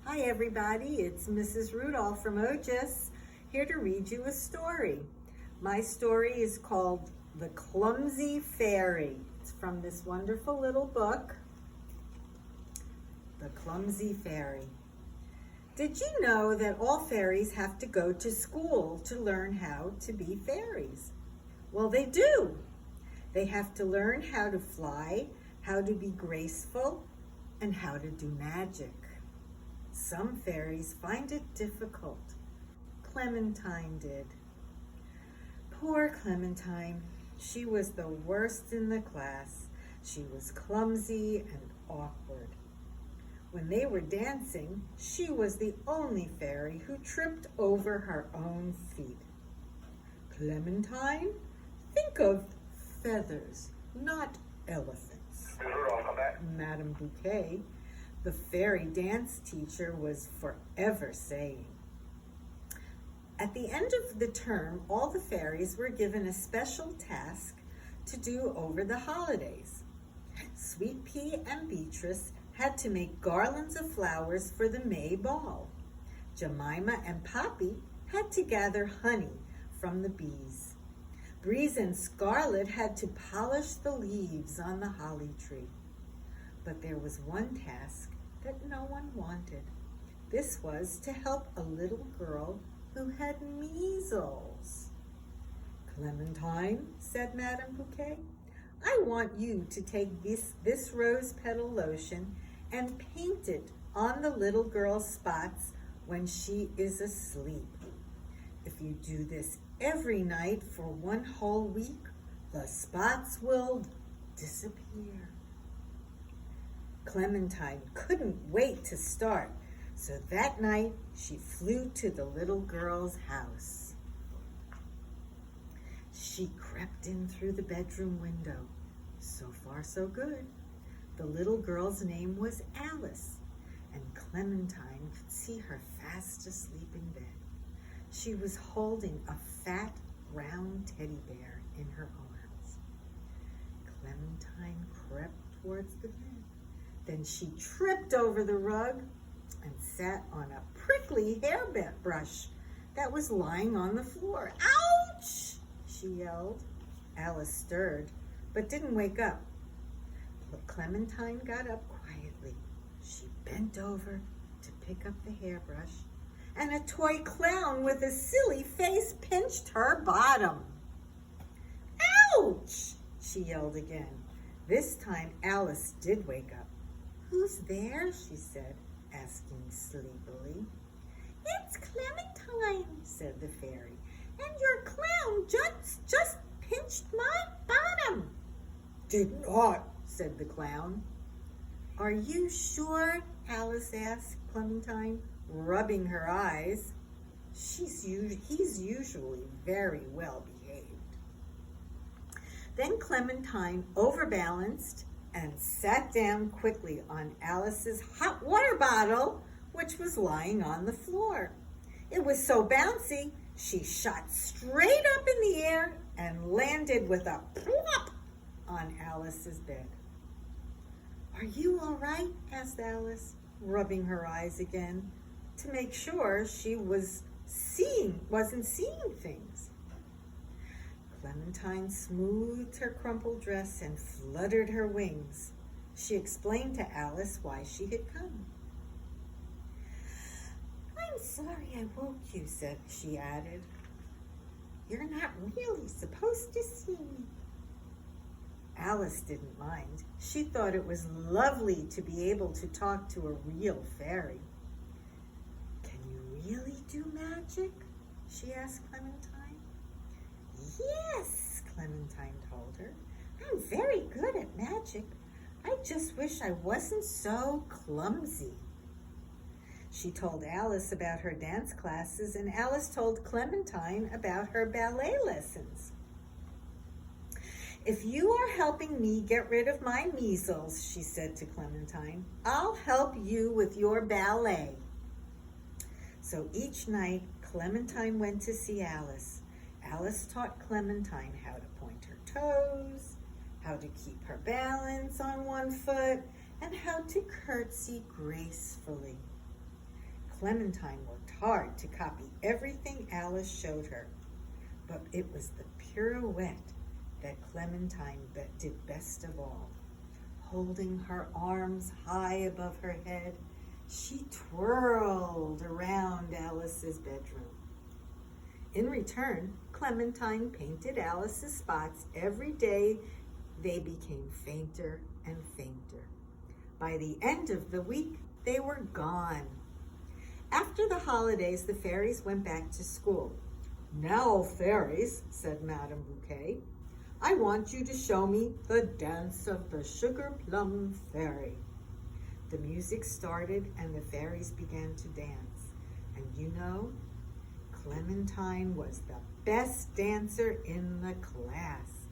Hi everybody, it's Mrs. Rudolph from OGIS, here to read you a story. My story is called The Clumsy Fairy. It's from this wonderful little book, The Clumsy Fairy. Did you know that all fairies have to go to school to learn how to be fairies? Well, they do. They have to learn how to fly, how to be graceful, and how to do magic. Some fairies find it difficult. Clementine did. Poor Clementine. She was the worst in the class. She was clumsy and awkward. When they were dancing, she was the only fairy who tripped over her own feet. Clementine, think of feathers, not elephants. Madame Bouquet, the fairy dance teacher, was forever saying. At the end of the term, all the fairies were given a special task to do over the holidays. Sweet Pea and Beatrice had to make garlands of flowers for the May ball. Jemima and Poppy had to gather honey from the bees. Breeze and Scarlet had to polish the leaves on the holly tree. But there was one task that no one wanted. This was to help a little girl who had measles. Clementine, said Madame Bouquet, I want you to take this rose petal lotion and paint it on the little girl's spots when she is asleep. If you do this every night for one whole week, the spots will disappear. Clementine couldn't wait to start, so that night she flew to the little girl's house. She crept in through the bedroom window. So far, so good. The little girl's name was Alice, and Clementine could see her fast asleep in bed. She was holding a fat, round teddy bear in her arms. Clementine crept towards the bed. Then she tripped over the rug and sat on a prickly hairbrush that was lying on the floor. Ouch! She yelled. Alice stirred, but didn't wake up. But Clementine got up quietly. She bent over to pick up the hairbrush, and a toy clown with a silly face pinched her bottom. Ouch! She yelled again. This time Alice did wake up. Who's there? She said, asking sleepily. It's Clementine, said the fairy, and your clown just pinched my bottom. Did not, said the clown. Are you sure? Alice asked Clementine, rubbing her eyes. He's usually very well behaved. Then Clementine overbalanced and sat down quickly on Alice's hot water bottle, which was lying on the floor. It was so bouncy, she shot straight up in the air and landed with a plop on Alice's bed. Are you all right? Asked Alice, rubbing her eyes again to make sure she wasn't seeing things. Clementine smoothed her crumpled dress and fluttered her wings. She explained to Alice why she had come. I'm sorry I woke you, she added. You're not really supposed to see me. Alice didn't mind. She thought it was lovely to be able to talk to a real fairy. Can you really do magic? She asked Clementine. Yes, Clementine told her. I'm very good at magic. I just wish I wasn't so clumsy. She told Alice about her dance classes, and Alice told Clementine about her ballet lessons. If you are helping me get rid of my measles, she said to Clementine, I'll help you with your ballet. So each night, Clementine went to see Alice. Alice taught Clementine how to point her toes, how to keep her balance on one foot, and how to curtsy gracefully. Clementine worked hard to copy everything Alice showed her, but it was the pirouette that Clementine did best of all. Holding her arms high above her head, she twirled around Alice's bedroom. In return, Clementine painted Alice's spots every day. They became fainter and fainter. By the end of the week, they were gone. After the holidays, the fairies went back to school. "Now, fairies," said Madame Bouquet, "I want you to show me the dance of the Sugar Plum Fairy." The music started and the fairies began to dance. And you know, Clementine was the best dancer in the class.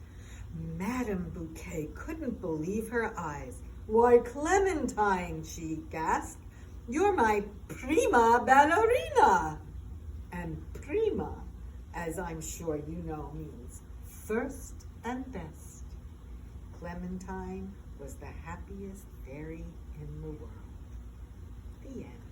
Madame Bouquet couldn't believe her eyes. "Why, Clementine," she gasped, "you're my prima ballerina." And prima, as I'm sure you know, means first and best. Clementine was the happiest fairy in the world. The end.